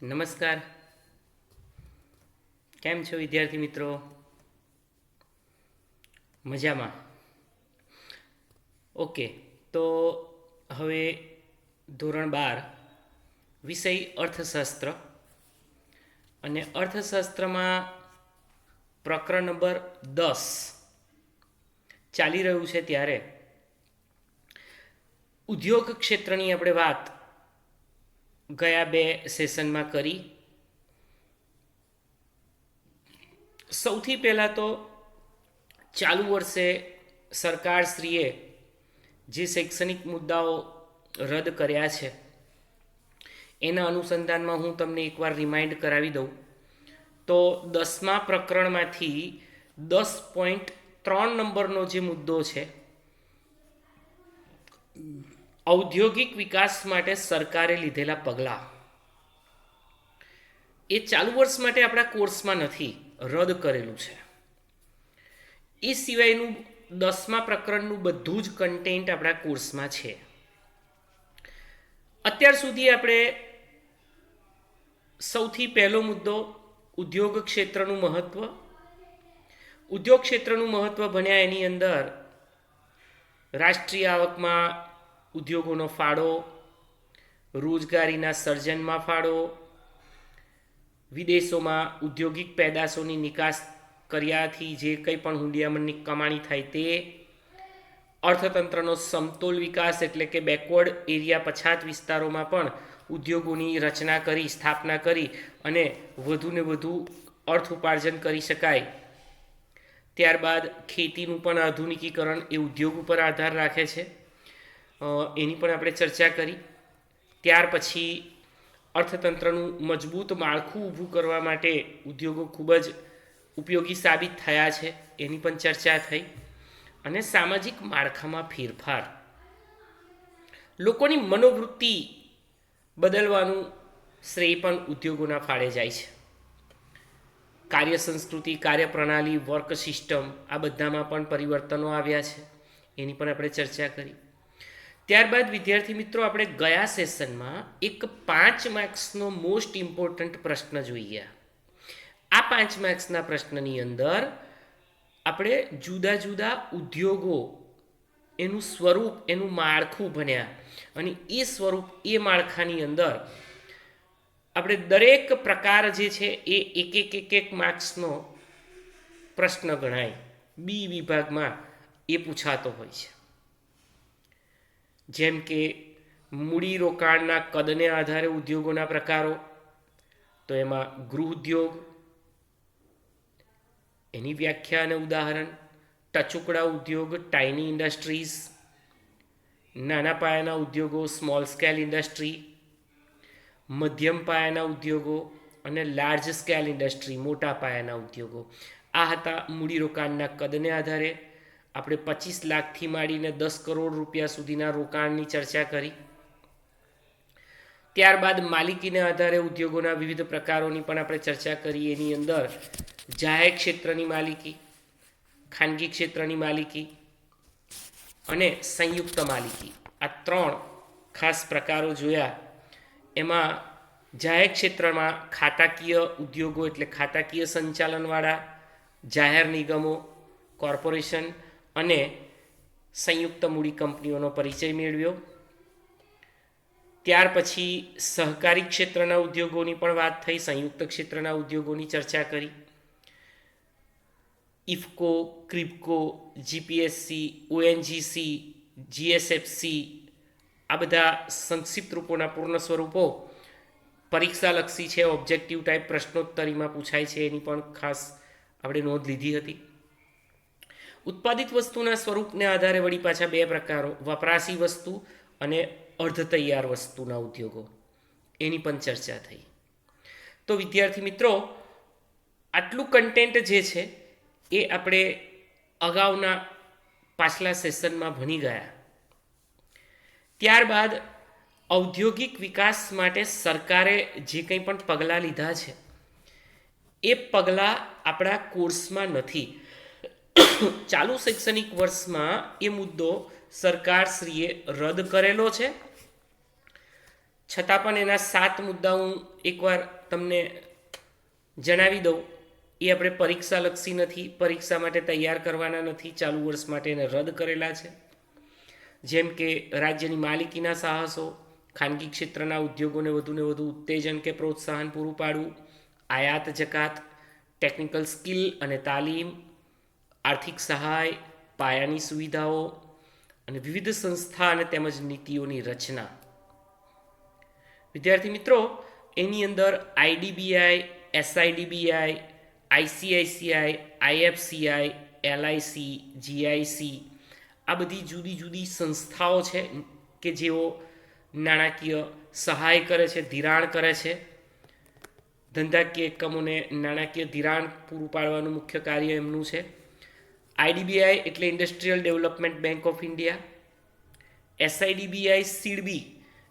નમસ્કાર. કેમ છો વિદ્યાર્થી મિત્રો? મજામાં? ઓકે. તો હવે ધોરણ 12 વિષય અર્થશાસ્ત્ર, અને અર્થશાસ્ત્રમાં પ્રકરણ નંબર 10 ચાલી રહ્યું છે. ત્યારે ઉદ્યોગ ક્ષેત્રની આપણે વાત ગયા 2 સેશનમાં કરી. સૌથી પહેલાં તો ચાલુ વર્ષે સરકારશ્રીએ જે શૈક્ષણિક મુદ્દાઓ રદ કર્યા છે એના અનુસંધાનમાં હું તમને એકવાર રિમાઇન્ડ કરાવી દઉં તો 10મા પ્રકરણમાંથી 10.3 નંબરનો જે મુદ્દો છે, ઔદ્યોગિક વિકાસ માટે સરકારે લીધેલા પગલાં, એ ચાલુ વર્ષ માટે આપણા કોર્સમાં નથી, રદ કરેલું છે. એ સિવાયનું 10મા પ્રકરણનું બધું જ કન્ટેન્ટ આપણા કોર્સમાં છે. અત્યાર સુધી આપણે સૌથી પહેલો મુદ્દો ઉદ્યોગ ક્ષેત્રનું મહત્ત્વ, ઉદ્યોગ ક્ષેત્રનું મહત્ત્વ ભણ્યા. એની અંદર રાષ્ટ્રીય આવકમાં ઉદ્યોગોનો ફાળો, રોજગારીના સર્જનમાં ફાળો, વિદેશોમાં ઔદ્યોગિક પેદાશોની નિકાસ કર્યાથી જે કંઈ પણ હુંડિયામણની કમાણી થાય તે, અર્થતંત્રનો સમતોલ વિકાસ એટલે કે બેકવર્ડ એરિયા પછાત વિસ્તારોમાં પણ ઉદ્યોગોની રચના કરી, સ્થાપના કરી અને વધુને વધુ અર્થ ઉપાર્જન કરી શકાય. ત્યારબાદ ખેતીનું પણ આધુનિકીકરણ એ ઉદ્યોગ ઉપર આધાર રાખે છે, એની પણ આપણે ચર્ચા કરી. ત્યાર પછી અર્થતંત્રનું મજબૂત માળખું ઊભું કરવા માટે ઉદ્યોગો ખૂબ જ ઉપયોગી સાબિત થયા છે, એની પણ ચર્ચા થઈ. અને સામાજિક માળખામાં ફેરફાર, લોકોની મનોવૃત્તિ બદલવાનું શ્રેય પણ ઉદ્યોગોના ફાળે જાય છે. કાર્ય સંસ્કૃતિ, કાર્યપ્રણાલી, વર્ક સિસ્ટમ, આ બધામાં પણ પરિવર્તનો આવ્યા છે, એની પણ આપણે ચર્ચા કરી. ત્યારબાદ વિદ્યાર્થી મિત્રો આપણે ગયા સેશનમાં એક 5 માર્ક્સનો મોસ્ટ ઇમ્પોર્ટન્ટ પ્રશ્ન જોઈએ. આ 5 માર્ક્સના પ્રશ્નની અંદર આપણે જુદા જુદા ઉદ્યોગો, એનું સ્વરૂપ, એનું માળખું ભણ્યા. અને એ સ્વરૂપ, એ માળખાની અંદર આપણે દરેક પ્રકાર જે છે એ એક માર્ક્સનો પ્રશ્ન ગણાય. બી વિભાગમાં એ પૂછાતો હોય છે. જેમ કે મૂડી રોકાણના કદને આધારે ઉદ્યોગોના પ્રકારો, તો એમાં ગૃહ ઉદ્યોગ, એની વ્યાખ્યા અને ઉદાહરણ, ટચુકડા ઉદ્યોગ, ટાઇની ઇન્ડસ્ટ્રીઝ, નાના પાયાના ઉદ્યોગો, સ્મોલ સ્કેલ ઇન્ડસ્ટ્રી, મધ્યમ પાયાના ઉદ્યોગો અને લાર્જ સ્કેલ ઇન્ડસ્ટ્રી, મોટા પાયાના ઉદ્યોગો. આ હતા મૂડીરોકાણના કદને આધારે. આપણે 25 લાખથી માંડીને 10 કરોડ રૂપિયા સુધીના રોકાણની ચર્ચા કરી. ત્યારબાદ માલિકીને આધારે ઉદ્યોગોના વિવિધ પ્રકારોની પણ આપણે ચર્ચા કરી. એની અંદર જાહેર ક્ષેત્રની માલિકી, ખાનગી ક્ષેત્રની માલિકી અને સંયુક્ત માલિકી, આ 3 ખાસ પ્રકારો જોયા. એમાં જાહેર ક્ષેત્રમાં ખાતાકીય ઉદ્યોગો એટલે ખાતાકીય સંચાલનવાળા, જાહેર નિગમો, કોર્પોરેશન અને સંયુક્ત મૂડી કંપનીઓનો પરિચય મેળવ્યો. ત્યાર પછી સહકારી ક્ષેત્રના ઉદ્યોગોની પણ વાત થઈ, સંયુક્ત ક્ષેત્રના ઉદ્યોગોની ચર્ચા કરી. IFFCO, KRIBHCO, GPSC, ONGC, GSFC, આ બધા સંક્ષિપ્ત રૂપોના પૂર્ણ સ્વરૂપો પરીક્ષાલક્ષી છે, ઓબ્જેક્ટિવ ટાઈપ પ્રશ્નોત્તરીમાં પૂછાય છે, એની પણ ખાસ આપણે નોંધ લીધી હતી. ઉત્પાદિત વસ્તુના સ્વરૂપને આધારે વળી પાછા 2 પ્રકારો, વપરાશી વસ્તુ અને અર્ધ તૈયાર વસ્તુના ઉદ્યોગો, એની પણ ચર્ચા થઈ. તો વિદ્યાર્થી મિત્રો, આટલું કન્ટેન્ટ જે છે એ આપણે અગાઉના પાછલા સેશનમાં ભણી ગયા. ત્યારબાદ ઔદ્યોગિક વિકાસ માટે સરકારે જે કંઈ પણ પગલાં લીધા છે એ પગલાં આપણા કોર્સમાં નથી. ચાલુ શૈક્ષણિક વર્ષમાં એ મુદ્દો સરકારશ્રીએ રદ કરેલો છે. છતાં પણ એના 7 મુદ્દા હું એકવાર તમને જણાવી દઉં. એ આપણે પરીક્ષાલક્ષી નથી, પરીક્ષા માટે તૈયાર કરવાના નથી, ચાલુ વર્ષ માટે એને રદ કરેલા છે. જેમ કે રાજ્યની માલિકીના સાહસો, ખાનગી ક્ષેત્રના ઉદ્યોગોને વધુને વધુ ઉત્તેજન કે પ્રોત્સાહન પૂરું પાડવું, આયાત જકાત, ટેકનિકલ સ્કિલ અને તાલીમ, આર્થિક સહાય, પાયાની સુવિધાઓ અને વિવિધ સંસ્થા અને તેમજ નીતિઓની રચના. વિદ્યાર્થી મિત્રો, એની અંદર આઈડીબીઆઈ, એસઆઈડીબીઆઈ, આઈસીઆઈસીઆઈ, આઈએફસીઆઈ, એલઆઈસી, જીઆઈસી આ બધી જુદી જુદી સંસ્થાઓ છે કે જેઓ નાણાકીય સહાય કરે છે, ધિરાણ કરે છે. ધંધાકીય એકમોને નાણાકીય ધિરાણ પૂરું પાડવાનું મુખ્ય કાર્ય એમનું છે. આઈડીબીઆઈ એટલે industrial development bank of India, SIDBI SIDBI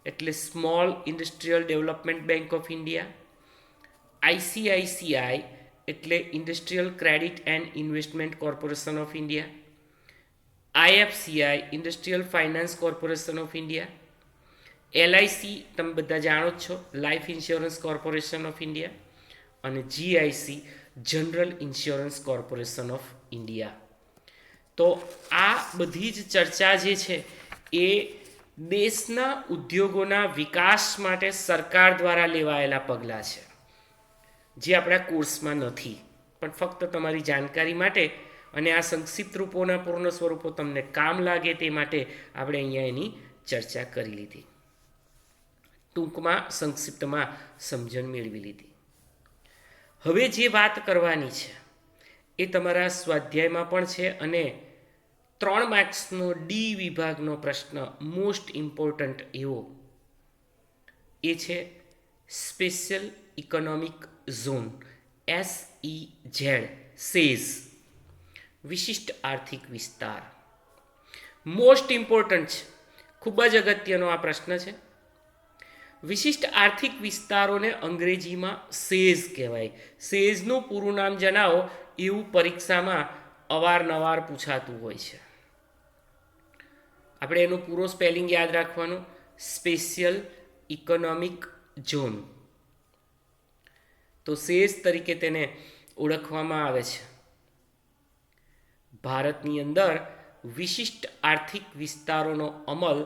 એટલે small industrial development bank of India, ICICI એટલે industrial credit and investment corporation of India, IFCI industrial finance corporation of India, LIC તમે બધા જાણો જ છો, life insurance corporation of India, અને GIC general insurance corporation of India. તો આ બધી જ ચર્ચા જે છે એ દેશના ઉદ્યોગોના વિકાસ માટે સરકાર દ્વારા લેવાયેલા પગલાં છે, જે આપણા કોર્સમાં નથી, પણ ફક્ત તમારી જાણકારી માટે અને આ સંક્ષિપ્ત રૂપોના પૂર્ણ સ્વરૂપો તમને કામ લાગે તે માટે આપણે અહીંયા એની ચર્ચા કરી લીધી, ટૂંકમાં સંક્ષિપ્તમાં સમજણ મેળવી લીધી. હવે જે વાત કરવાની છે એ તમારા સ્વાધ્યાયમાં પણ છે અને 3 માર્ક્સનો ડી વિભાગનો પ્રશ્ન મોસ્ટ ઇમ્પોર્ટન્ટ એવો એ છે સ્પેશિયલ ઇકોનોમિક ઝોન, SEZ, વિશિષ્ટ આર્થિક વિસ્તાર. મોસ્ટ ઇમ્પોર્ટન્ટ છે, ખૂબ જ અગત્યનો આ પ્રશ્ન છે. વિશિષ્ટ આર્થિક વિસ્તારોને અંગ્રેજીમાં સેઝ કહેવાય. સેઝનું પૂરું નામ જણાવો એવું પરીક્ષામાં અવારનવાર પૂછાતું હોય છે. આપણે એનું પૂરો સ્પેલિંગ યાદ રાખવાનું, સ્પેશિયલ ઇકોનોમિક ઝોન. તો સેઝ તરીકે તેને ઓળખવામાં આવે છે. ભારતની અંદર વિશિષ્ટ આર્થિક વિસ્તારોનો અમલ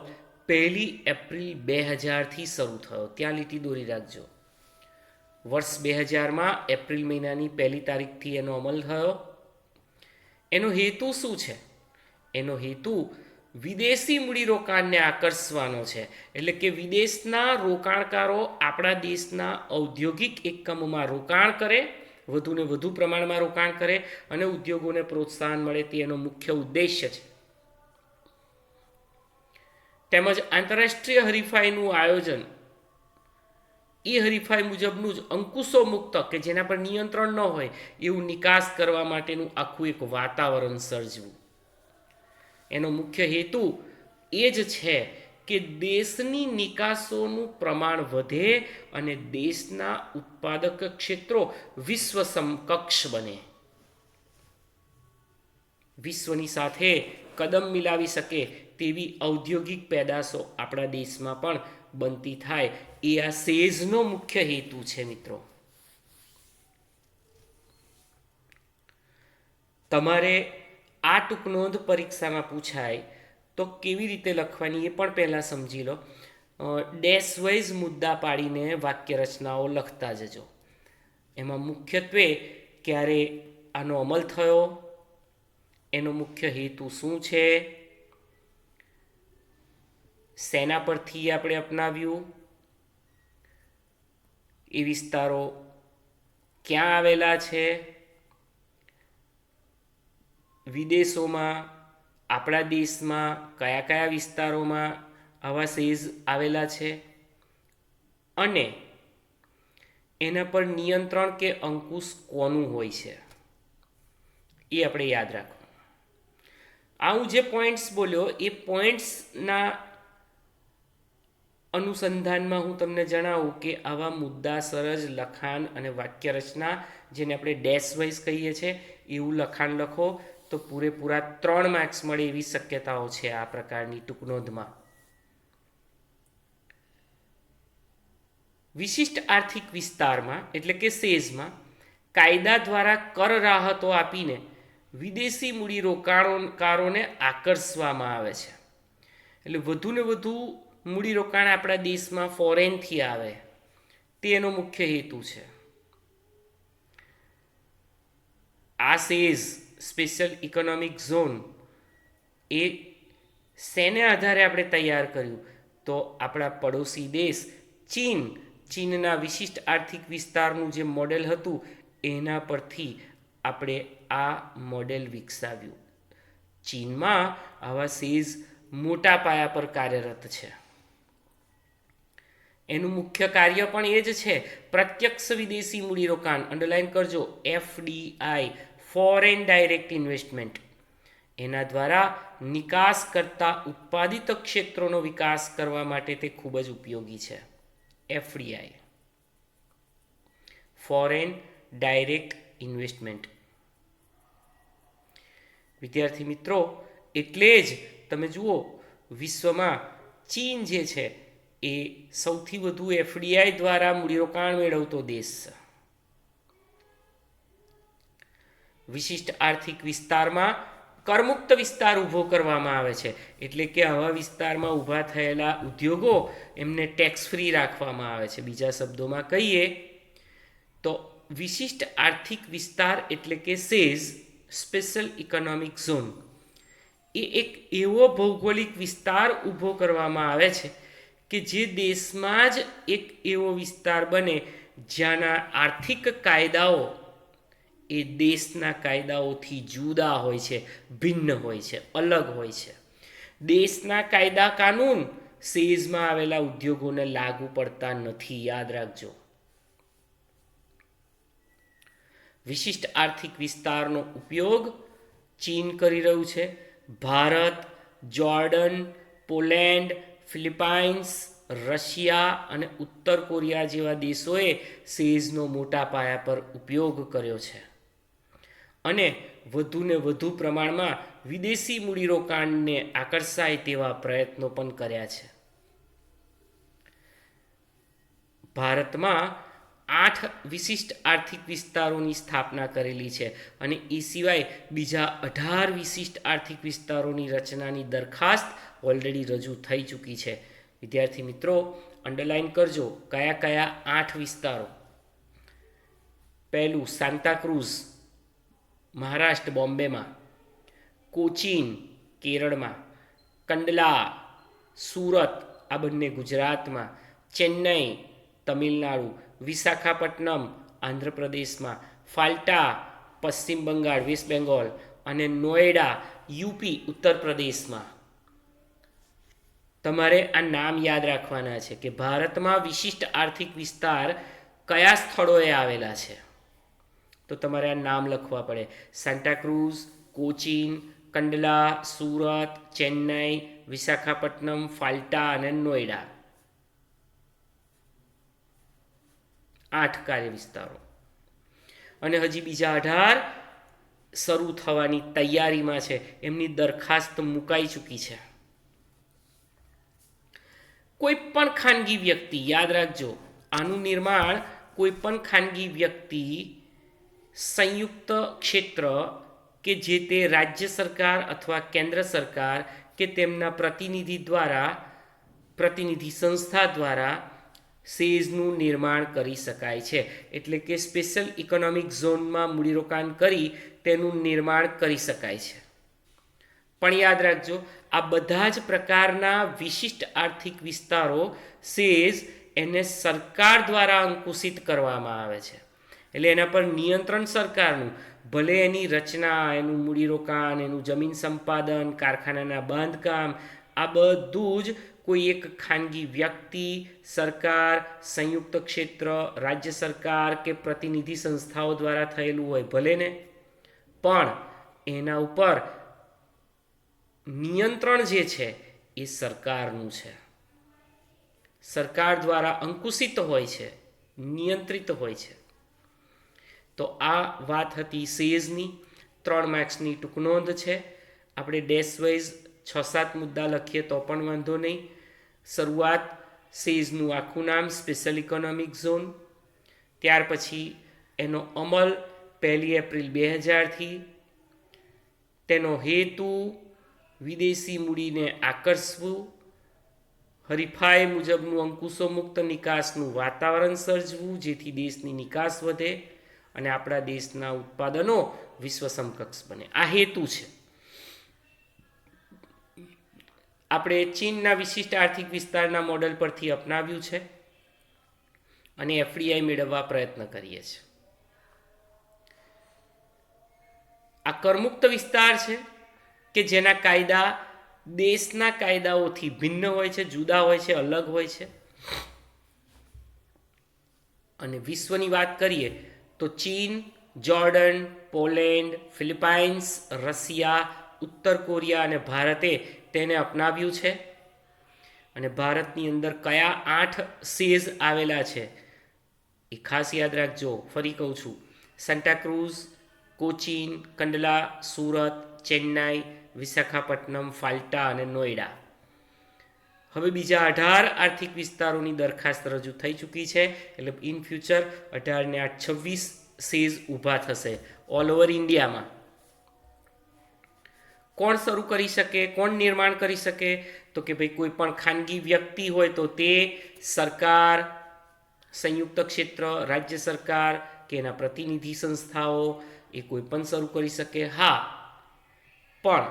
1 એપ્રિલ 2000થી શરૂ થયો. ત્યાં લીટી દોરી રાખજો. વર્ષ 2000માં એપ્રિલ મહિનાની 1 તારીખથી એનો અમલ થયો. એનો હેતુ શું છે? એનો હેતુ વિદેશી મૂડીરોકાણને આકર્ષવાનો છે. એટલે કે વિદેશના રોકાણકારો આપણા દેશના ઔદ્યોગિક એકમોમાં રોકાણ કરે, વધુને વધુ પ્રમાણમાં રોકાણ કરે અને ઉદ્યોગોને પ્રોત્સાહન મળે, તે એનો મુખ્ય ઉદ્દેશ્ય છે. તેમજ આંતરરાષ્ટ્રીય હરીફાઈનું આયોજન, એ હરીફાઈ મુજબનું જ અંકુશો મુક્ત કે જેના પર નિયંત્રણ ન હોય એવું નિકાસ કરવા માટેનું આખું એક વાતાવરણ સર્જવું. એનો મુખ્ય હેતુ એ જ છે કે દેશની નિકાસોનું પ્રમાણ વધે અને દેશના ઉત્પાદક ક્ષેત્રો વિશ્વ સમકક્ષ બને, વિશ્વની સાથે કદમ મિલાવી શકે તેવી ઔદ્યોગિક પેદાશો આપણા દેશમાં પણ બનતી થાય, એ આ સેઝનો મુખ્ય હેતુ છે. મિત્રો, તમારે આ ટૂંકનોંધ પરીક્ષામાં પૂછાય તો કેવી રીતે લખવાની એ પણ પહેલાં સમજી લો. ડેશ વાઇઝ મુદ્દા પાડીને વાક્ય રચનાઓ લખતા જજો. એમાં મુખ્યત્વે ક્યારે આનો અમલ થયો, એનો મુખ્ય હેતુ શું છે, સેના પરથી આપણે અપનાવ્યું, એ વિસ્તારો ક્યાં આવેલા છે, વિદેશોમાં, આપણા દેશમાં કયા કયા વિસ્તારોમાં આવા સેઝ આવેલા છે અને એના પર નિયંત્રણ કે અંકુશ કોનું હોય છે, એ આપણે યાદ રાખવું. આ હું જે પોઈન્ટ્સ બોલ્યો એ પોઈન્ટ્સના અનુસંધાનમાં હું તમને જણાવું કે આવા મુદ્દાસર જ લખાણ અને વાક્ય રચના, જેને આપણે ડેશ વાઇઝ કહીએ છીએ, એવું લખાણ લખો તો પૂરેપૂરા 3 માર્ક્સ મળે એવી શક્યતાઓ છે આ પ્રકારની ટૂંકનોંધમાં. વિશિષ્ટ આર્થિક વિસ્તારમાં એટલે કે સેઝમાં કાયદા દ્વારા કર રાહતો આપીને વિદેશી મૂડીરોકાણકારોને આકર્ષવામાં આવે છે. એટલે વધુ ને વધુ મૂડીરોકાણ આપણા દેશમાં ફોરેનથી આવે તે એનો મુખ્ય હેતુ છે. આ સેઝ સ્પેશિયલ ઇકોનોમિક ઝોન એ શેને આધારે આપણે તૈયાર કર્યું તો આપણા પડોશી દેશ ચીનના વિશિષ્ટ આર્થિક વિસ્તારનું જે મોડેલ હતું એના પરથી આપણે આ મોડેલ વિકસાવ્યું. ચીનમાં આવા સેઝ મોટા પાયા પર કાર્યરત છે. એનું મુખ્ય કાર્ય પણ એ જ છે, પ્રત્યક્ષ વિદેશી મૂડીરોકાણ, અંડરલાઇન કરજો, FDI, ફોરેન ડાયરેક્ટ ઇન્વેસ્ટમેન્ટ. એના દ્વારા નિકાસ કરતા ઉત્પાદિત ક્ષેત્રોનો વિકાસ કરવા માટે તે ખૂબ જ ઉપયોગી છે. FDI, foreign direct investment. વિદ્યાર્થી મિત્રો, એટલે જ તમે જુઓ વિશ્વમાં ચીન જે છે એ સૌથી વધુ FDI દ્વારા મૂડીરોકાણ મેળવતો દેશ છે. વિશિષ્ટ આર્થિક વિસ્તારમાં કરમુક્ત વિસ્તાર ઊભો કરવામાં આવે છે, એટલે કે આવા વિસ્તારમાં ઊભા થયેલા ઉદ્યોગો એમને ટેક્સ ફ્રી રાખવામાં આવે છે. બીજા શબ્દોમાં કહીએ તો વિશિષ્ટ આર્થિક વિસ્તાર એટલે કે સેઝ સ્પેશિયલ ઇકોનોમિક ઝોન એ એક એવો ભૌગોલિક વિસ્તાર ઊભો કરવામાં આવે છે કે જે દેશમાં જ એક એવો વિસ્તાર બને જ્યાંના આર્થિક કાયદાઓ એ દેશના કાયદાઓથી જુદા હોય છે, ભિન્ન હોય છે, અલગ હોય છે. દેશના કાયદા કાનૂન સેઝમાં આવેલા ઉદ્યોગોને લાગુ પડતા નથી, યાદ રાખજો. વિશિષ્ટ આર્થિક વિસ્તારનો ઉપયોગ ચીન કરી રહ્યું છે. Bharat, Jordan, Poland, Philippines, Russia અને ઉત્તર કોરિયા જેવા દેશોએ સેઝનો મોટા પાયા પર ઉપયોગ કર્યો છે અને વધુને વધુ પ્રમાણમાં વિદેશી મૂડીરોકાણને આકર્ષાય તેવા પ્રયત્નો પણ કર્યા છે. ભારતમાં 8 વિશિષ્ટ આર્થિક વિસ્તારોની સ્થાપના કરેલી છે અને એ સિવાય બીજા 18 વિશિષ્ટ આર્થિક વિસ્તારોની રચનાની દરખાસ્ત ઓલરેડી રજૂ થઈ ચૂકી છે. વિદ્યાર્થી મિત્રો, અંડરલાઇન કરજો કયા કયા 8 વિસ્તારો. પહેલું સાન્તાક્રુઝ, મહારાષ્ટ્ર બોમ્બેમાં, કોચીન કેરળમાં, કંડલા સુરત આ બંને ગુજરાતમાં, ચેન્નઈ તમિલનાડુ, વિશાખાપટ્ટનમ આંધ્રપ્રદેશમાં, ફાલ્ટા પશ્ચિમ બંગાળ વેસ્ટ બેંગોલ અને નોએડા યુપી ઉત્તર પ્રદેશમાં. તમારે આ નામ યાદ રાખવાના છે કે ભારતમાં વિશિષ્ટ આર્થિક વિસ્તાર કયા સ્થળોએ આવેલા છે. તો તમારે આ નામ લખવા પડે: સાન્ટાક્રુઝ, કોચીન, કંડલા, સુરત, ચેન્નઈ, વિશાખાપટ્ટનમ, ફાલ્ટા અને નોએડા. 8 કાર્ય વિસ્તારો. અને હજી બીજા 18 શરૂ થવાની તૈયારીમાં છે, એમની દરખાસ્ત મુકાઈ ચૂકી છે. કોઈ પણ ખાનગી વ્યક્તિ, યાદ રાખજો, આનું નિર્માણ કોઈ પણ ખાનગી વ્યક્તિ, સંયુક્ત ક્ષેત્ર કે જે તે રાજ્ય સરકાર અથવા કેન્દ્ર સરકાર કે તેમના પ્રતિનિધિ સંસ્થા દ્વારા સેઝનું નિર્માણ કરી શકાય છે. એટલે કે સ્પેશિયલ ઇકોનોમિક ઝોનમાં મૂડીરોકાણ કરી તેનું નિર્માણ કરી શકાય છે. પણ યાદ રાખજો, આ બધા જ પ્રકારના વિશિષ્ટ આર્થિક વિસ્તારો સેઝ એને સરકાર દ્વારા અંકુશિત કરવામાં આવે છે. એટલે એના પર નિયંત્રણ સરકારનું, ભલે એની રચના, એનું મૂડીરોકાણ, એનું જમીન સંપાદન, કારખાનાના બાંધકામ, આ બધું જ કોઈ એક ખાનગી વ્યક્તિ, સરકાર, સંયુક્ત ક્ષેત્ર, રાજ્ય સરકાર કે પ્રતિનિધિ સંસ્થાઓ દ્વારા થયેલું હોય ભલે ને, પણ એના ઉપર નિયંત્રણ જે છે એ સરકારનું છે. સરકાર દ્વારા અંકુશિત હોય છે, નિયંત્રિત હોય છે. તો આ વાત હતી સેઝની. 3 માર્ક્સની ટૂંકનોંધ છે. આપણે ડેશ વાઇઝ 6-7 મુદ્દા લખીએ તો પણ વાંધો નહીં. શરૂઆત સેઝનું આખું નામ સ્પેશિયલ ઇકોનોમિક ઝોન, ત્યાર પછી એનો અમલ 1 એપ્રિલ 2000થી, તેનો હેતુ વિદેશી મૂડીને આકર્ષવું, હરીફાઈ મુજબનું અંકુશો મુક્ત નિકાસનું વાતાવરણ સર્જવું જેથી દેશની નિકાસ વધે અને આપણા દેશના ઉત્પાદનો વિશ્વ સમકક્ષ બને. આ હેતુ છે. આપણે ચીનના વિશિષ્ટ આર્થિક વિસ્તારના મોડેલ પરથી અપનાવ્યું છે અને એફડીઆઈ મેળવવા પ્રયત્ન કરીએ છીએ. આ કરમુક્ત વિસ્તાર છે કે જેના કાયદા દેશના કાયદાઓથી ભિન્ન હોય છે, જુદા હોય છે, અલગ હોય છે. અને વિશ્વની વાત કરીએ તો ચીન, જોર્ડન, પોલેન્ડ, ફિલિપાઇન્સ, રશિયા, ઉત્તર કોરિયા અને ભારતે તેને અપનાવ્યું છે. અને ભારતની અંદર કયા 8 સેઝ આવેલા છે એ ખાસ યાદ રાખજો. ફરી કહું છું, સેન્ટાક્રુઝ, કોચીન, કંડલા, સુરત, ચેન્નાઈ, વિશાખાપટ્ટનમ, ફાલ્ટા અને નોઈડા. હવે બીજા 18 આર્થિક વિસ્તારોની દરખાસ્ત રજૂ થઈ ચૂકી છે. એટલે ઇન ફ્યુચર 18 ને 8 26 સેઝ ઊભા થશે ઓલ ઓવર ઇન્ડિયામાં. કોણ શરૂ કરી શકે, કોણ નિર્માણ કરી શકે? તો કે ભાઈ કોઈ પણ ખાનગી વ્યક્તિ હોય તો તે સરકાર, સંયુક્ત ક્ષેત્ર, રાજ્ય સરકાર કે એના પ્રતિનિધિ સંસ્થાઓ એ કોઈ પણ શરૂ કરી શકે. હા, પણ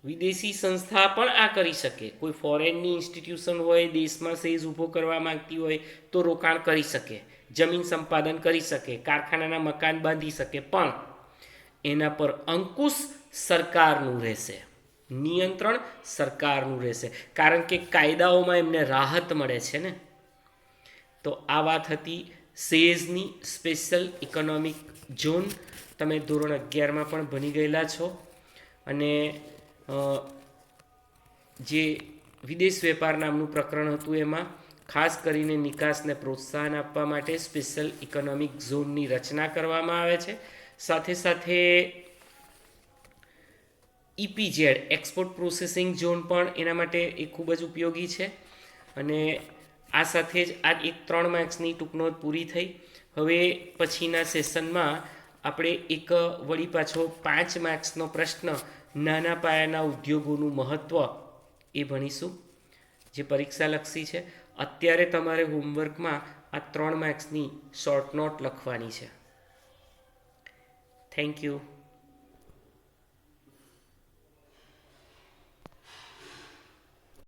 વિદેશી સંસ્થા પણ આ કરી શકે. કોઈ ફોરેનની ઇન્સ્ટિટ્યુશન હોય, દેશમાં સેઝ ઊભો કરવા માંગતી હોય તો રોકાણ કરી શકે, જમીન સંપાદન કરી શકે, કારખાનાના મકાન બાંધી શકે, પણ એના પર અંકુશ સરકારનું રહેશે, નિયંત્રણ સરકારનું રહેશે, કારણ કે કાયદાઓમાં એમને રાહત મળે છે ને. તો આ વાત હતી સેઝની, સ્પેશિયલ ઇકોનોમિક ઝોન. તમે ધોરણ 11માં પણ ભણી ગયેલા છો. અને જે વિદેશ વેપાર નામનું પ્રકરણ હતું એમાં ખાસ કરીને નિકાસને પ્રોત્સાહન આપવા માટે સ્પેશિયલ ઇકોનોમિક ઝોનની રચના કરવામાં આવે છે. સાથે સાથે ઇપીઝેડ, એક્સપોર્ટ પ્રોસેસિંગ ઝોન પણ એના માટે એ ખૂબ જ ઉપયોગી છે. અને આ સાથે જ આ 3 માર્ક્સની ટૂંકનોટ પૂરી થઈ. હવે પછીના સેશનમાં આપણે એક વળી પાછો 5 માર્ક્સનો પ્રશ્ન, નાના પાયાના ઉદ્યોગોનું મહત્ત્વ, એ ભણીશું, જે પરીક્ષાલક્ષી છે. અત્યારે તમારે હોમવર્કમાં આ 3 માર્ક્સની શોર્ટ નોટ લખવાની છે. Thank you.